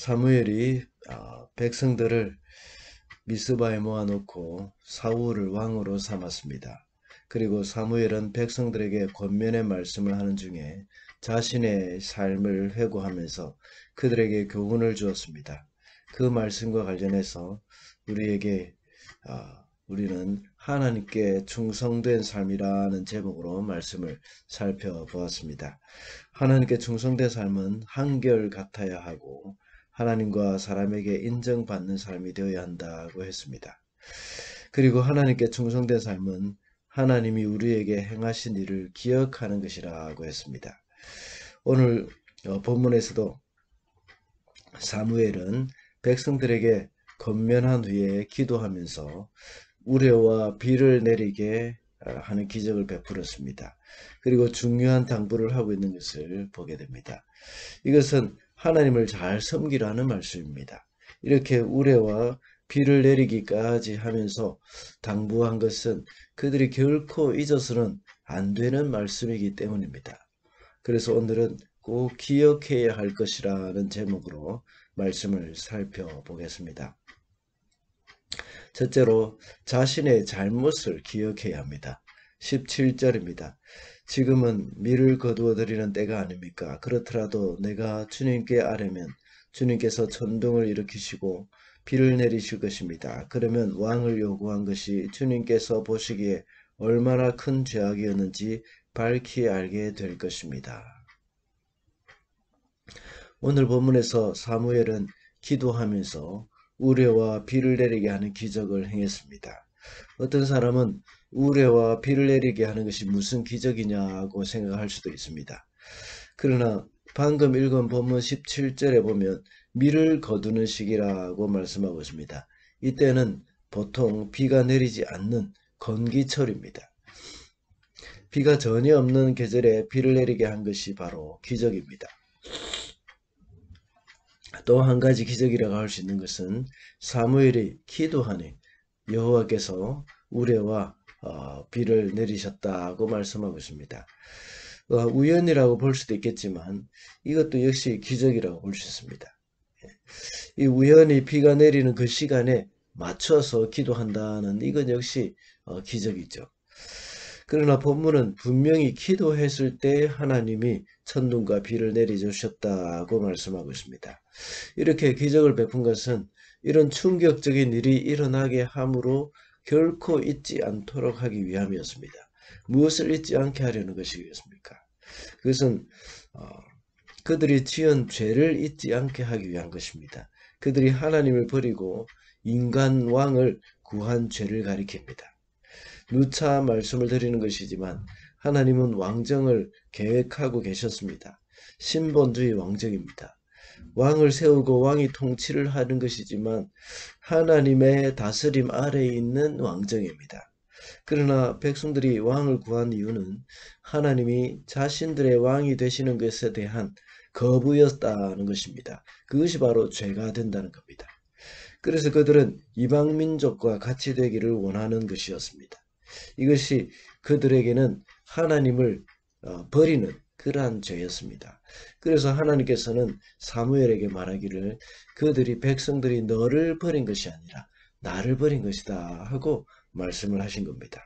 사무엘이 백성들을 미스바에 모아놓고 사울을 왕으로 삼았습니다. 그리고 사무엘은 백성들에게 권면의 말씀을 하는 중에 자신의 삶을 회고하면서 그들에게 교훈을 주었습니다. 그 말씀과 관련해서 우리는 하나님께 충성된 삶이라는 제목으로 말씀을 살펴보았습니다. 하나님께 충성된 삶은 한결같아야 하고 하나님과 사람에게 인정받는 삶이 되어야 한다고 했습니다. 그리고 하나님께 충성된 삶은 하나님이 우리에게 행하신 일을 기억하는 것이라고 했습니다. 오늘 본문에서도 사무엘은 백성들에게 권면한 후에 기도하면서 우레와 비를 내리게 하는 기적을 베풀었습니다. 그리고 중요한 당부를 하고 있는 것을 보게 됩니다. 이것은 하나님을 잘 섬기라는 말씀입니다. 이렇게 우레와 비를 내리기까지 하면서 당부한 것은 그들이 결코 잊어서는 안 되는 말씀이기 때문입니다. 그래서 오늘은 꼭 기억해야 할 것이라는 제목으로 말씀을 살펴보겠습니다. 첫째로 자신의 잘못을 기억해야 합니다. 17절입니다. 지금은 밀을 거두어 드리는 때가 아닙니까? 그렇더라도 내가 주님께 아뢰면 주님께서 천둥을 일으키시고 비를 내리실 것입니다. 그러면 왕을 요구한 것이 주님께서 보시기에 얼마나 큰 죄악이었는지 밝히 알게 될 것입니다. 오늘 본문에서 사무엘은 기도하면서 우레와 비를 내리게 하는 기적을 행했습니다. 어떤 사람은 우레와 비를 내리게 하는 것이 무슨 기적이냐고 생각할 수도 있습니다. 그러나 방금 읽은 본문 17절에 보면 밀을 거두는 시기라고 말씀하고 있습니다. 이때는 보통 비가 내리지 않는 건기철입니다. 비가 전혀 없는 계절에 비를 내리게 한 것이 바로 기적입니다. 또 한 가지 기적이라고 할 수 있는 것은 사무엘이 기도하니 여호와께서 우레와 비를 내리셨다고 말씀하고 있습니다. 우연이라고 볼 수도 있겠지만 이것도 역시 기적이라고 볼 수 있습니다. 이 우연히 비가 내리는 그 시간에 맞춰서 기도한다는 이건 역시 기적이죠. 그러나 본문은 분명히 기도했을 때 하나님이 천둥과 비를 내려주셨다고 말씀하고 있습니다. 이렇게 기적을 베푼 것은 이런 충격적인 일이 일어나게 함으로 결코 잊지 않도록 하기 위함이었습니다. 무엇을 잊지 않게 하려는 것이겠습니까? 그것은 그들이 지은 죄를 잊지 않게 하기 위한 것입니다. 그들이 하나님을 버리고 인간 왕을 구한 죄를 가리킵니다. 누차 말씀을 드리는 것이지만 하나님은 왕정을 계획하고 계셨습니다. 신본주의 왕정입니다. 왕을 세우고 왕이 통치를 하는 것이지만 하나님의 다스림 아래에 있는 왕정입니다. 그러나 백성들이 왕을 구한 이유는 하나님이 자신들의 왕이 되시는 것에 대한 거부였다는 것입니다. 그것이 바로 죄가 된다는 겁니다. 그래서 그들은 이방 민족과 같이 되기를 원하는 것이었습니다. 이것이 그들에게는 하나님을 버리는 그러한 죄였습니다. 그래서 하나님께서는 사무엘에게 말하기를 백성들이 너를 버린 것이 아니라 나를 버린 것이다 하고 말씀을 하신 겁니다.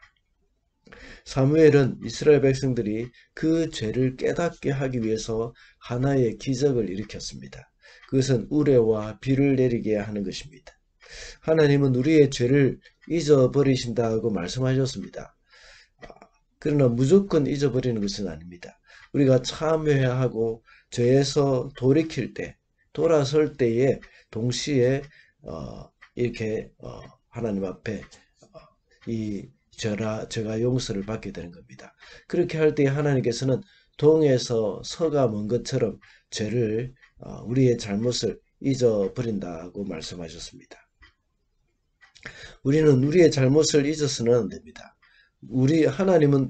사무엘은 이스라엘 백성들이 그 죄를 깨닫게 하기 위해서 하나의 기적을 일으켰습니다. 그것은 우레와 비를 내리게 하는 것입니다. 하나님은 우리의 죄를 잊어버리신다고 말씀하셨습니다. 그러나 무조건 잊어버리는 것은 아닙니다. 우리가 참회하고 죄에서 돌아설 때에 동시에 이렇게 하나님 앞에 이 죄가 용서를 받게 되는 겁니다. 그렇게 할 때 하나님께서는 동에서 서가 먼 것처럼 우리의 잘못을 잊어버린다고 말씀하셨습니다. 우리는 우리의 잘못을 잊어서는 안 됩니다. 하나님은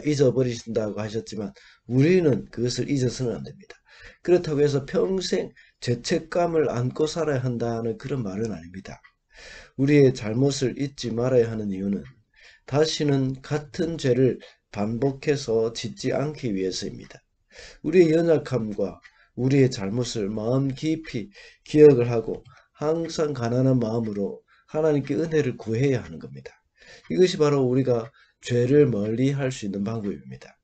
잊어버리신다고 하셨지만 우리는 그것을 잊어서는 안 됩니다. 그렇다고 해서 평생 죄책감을 안고 살아야 한다는 그런 말은 아닙니다. 우리의 잘못을 잊지 말아야 하는 이유는 다시는 같은 죄를 반복해서 짓지 않기 위해서입니다. 우리의 연약함과 우리의 잘못을 마음 깊이 기억을 하고 항상 가난한 마음으로 하나님께 은혜를 구해야 하는 겁니다. 이것이 바로 우리가 죄를 멀리 할 수 있는 방법입니다.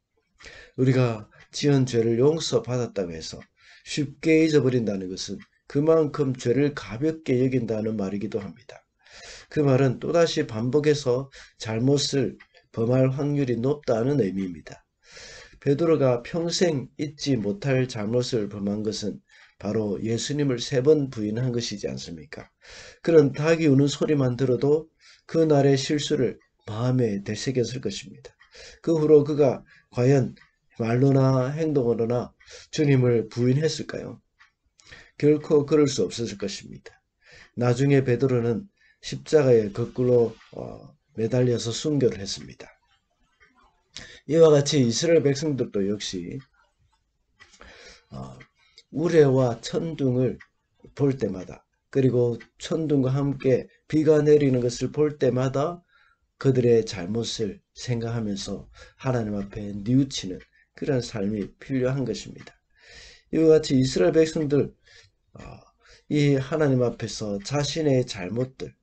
우리가 지은 죄를 용서받았다고 해서 쉽게 잊어버린다는 것은 그만큼 죄를 가볍게 여긴다는 말이기도 합니다. 그 말은 또다시 반복해서 잘못을 범할 확률이 높다는 의미입니다. 베드로가 평생 잊지 못할 잘못을 범한 것은 바로 예수님을 3번 부인한 것이지 않습니까? 그런 닭이 우는 소리만 들어도 그날의 실수를 마음에 되새겼을 것입니다. 그 후로 그가 과연 말로나 행동으로나 주님을 부인했을까요? 결코 그럴 수 없었을 것입니다. 나중에 베드로는 십자가에 거꾸로 매달려서 순교를 했습니다. 이와 같이 이스라엘 백성들도 역시 우레와 천둥을 볼 때마다, 그리고 천둥과 함께 비가 내리는 것을 볼 때마다 그들의 잘못을 생각하면서 하나님 앞에 뉘우치는 그런 삶이 필요한 것입니다. 이와 같이 이스라엘 백성들 이 하나님 앞에서 자신의 잘못들,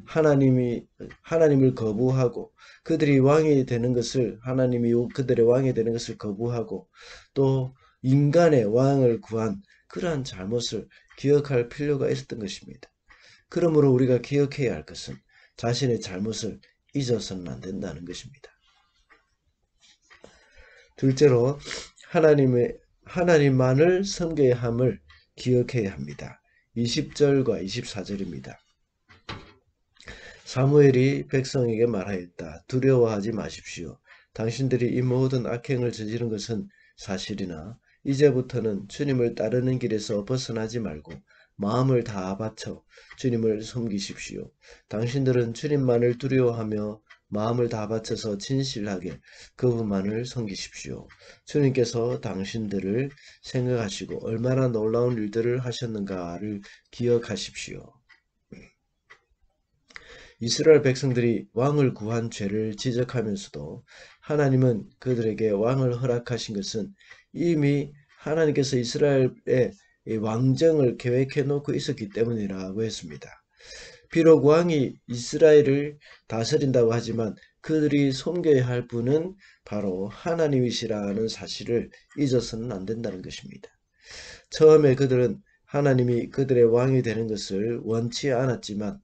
하나님을 거부하고 그들이 왕이 되는 것을, 하나님이 그들의 왕이 되는 것을 거부하고 또 인간의 왕을 구한 그러한 잘못을 기억할 필요가 있었던 것입니다. 그러므로 우리가 기억해야 할 것은 자신의 잘못을 잊어서는 안 된다는 것입니다. 둘째로 하나님만을 섬겨야 함을 기억해야 합니다. 20절과 24절입니다. 사무엘이 백성에게 말하였다. 두려워하지 마십시오. 당신들이 이 모든 악행을 저지른 것은 사실이나 이제부터는 주님을 따르는 길에서 벗어나지 말고 마음을 다 바쳐 주님을 섬기십시오. 당신들은 주님만을 두려워하며 마음을 다 바쳐서 진실하게 그분만을 섬기십시오. 주님께서 당신들을 생각하시고 얼마나 놀라운 일들을 하셨는가를 기억하십시오. 이스라엘 백성들이 왕을 구한 죄를 지적하면서도 하나님은 그들에게 왕을 허락하신 것은 이미 하나님께서 이스라엘의 왕정을 계획해 놓고 있었기 때문이라고 했습니다. 비록 왕이 이스라엘을 다스린다고 하지만 그들이 섬겨야 할 분은 바로 하나님이시라는 사실을 잊어서는 안 된다는 것입니다. 처음에 그들은 하나님이 그들의 왕이 되는 것을 원치 않았지만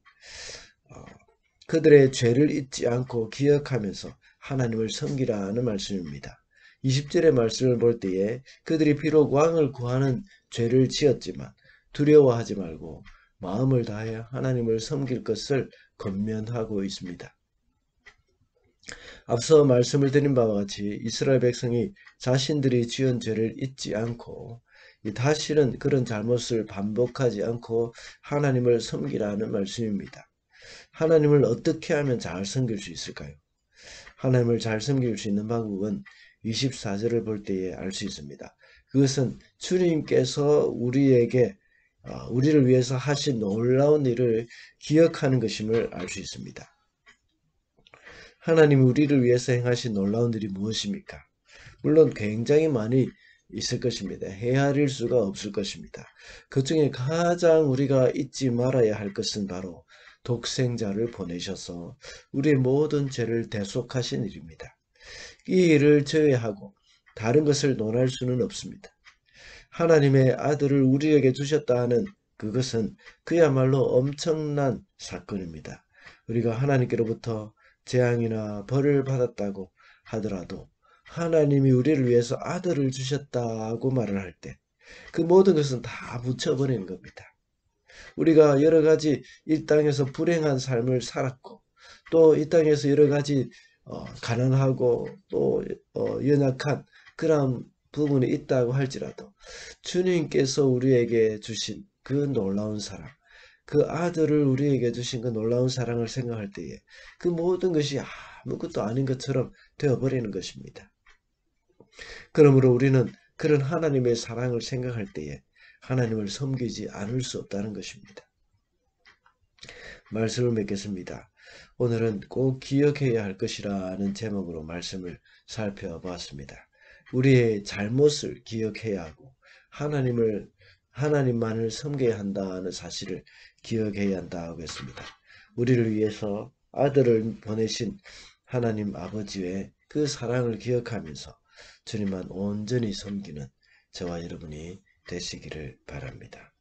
그들의 죄를 잊지 않고 기억하면서 하나님을 섬기라는 말씀입니다. 20절의 말씀을 볼 때에 그들이 비록 왕을 구하는 죄를 지었지만 두려워하지 말고 마음을 다해 하나님을 섬길 것을 권면하고 있습니다. 앞서 말씀을 드린 바와 같이 이스라엘 백성이 자신들이 지은 죄를 잊지 않고 다시는 그런 잘못을 반복하지 않고 하나님을 섬기라는 말씀입니다. 하나님을 어떻게 하면 잘 섬길 수 있을까요? 하나님을 잘 섬길 수 있는 방법은 24절을 볼 때에 알 수 있습니다. 그것은 주님께서 우리를 위해서 하신 놀라운 일을 기억하는 것임을 알 수 있습니다. 하나님이 우리를 위해서 행하신 놀라운 일이 무엇입니까? 물론 굉장히 많이 있을 것입니다. 헤아릴 수가 없을 것입니다. 그 중에 가장 우리가 잊지 말아야 할 것은 바로 독생자를 보내셔서 우리의 모든 죄를 대속하신 일입니다. 이 일을 제외하고 다른 것을 논할 수는 없습니다. 하나님의 아들을 우리에게 주셨다 하는 그것은 그야말로 엄청난 사건입니다. 우리가 하나님께로부터 재앙이나 벌을 받았다고 하더라도 하나님이 우리를 위해서 아들을 주셨다고 말을 할 때 그 모든 것은 다 묻혀버리는 겁니다. 우리가 여러 가지 이 땅에서 불행한 삶을 살았고 또 이 땅에서 여러 가지 가난하고 또 연약한 그런 부분이 있다고 할지라도 주님께서 우리에게 주신 그 놀라운 사랑, 그 아들을 우리에게 주신 그 놀라운 사랑을 생각할 때에 그 모든 것이 아무것도 아닌 것처럼 되어버리는 것입니다. 그러므로 우리는 그런 하나님의 사랑을 생각할 때에 하나님을 섬기지 않을 수 없다는 것입니다. 말씀을 맺겠습니다. 오늘은 꼭 기억해야 할 것이라는 제목으로 말씀을 살펴보았습니다. 우리의 잘못을 기억해야 하고 하나님만을 섬겨야 한다는 사실을 기억해야 한다고 했습니다. 우리를 위해서 아들을 보내신 하나님 아버지의 그 사랑을 기억하면서 주님만 온전히 섬기는 저와 여러분이 되시기를 바랍니다.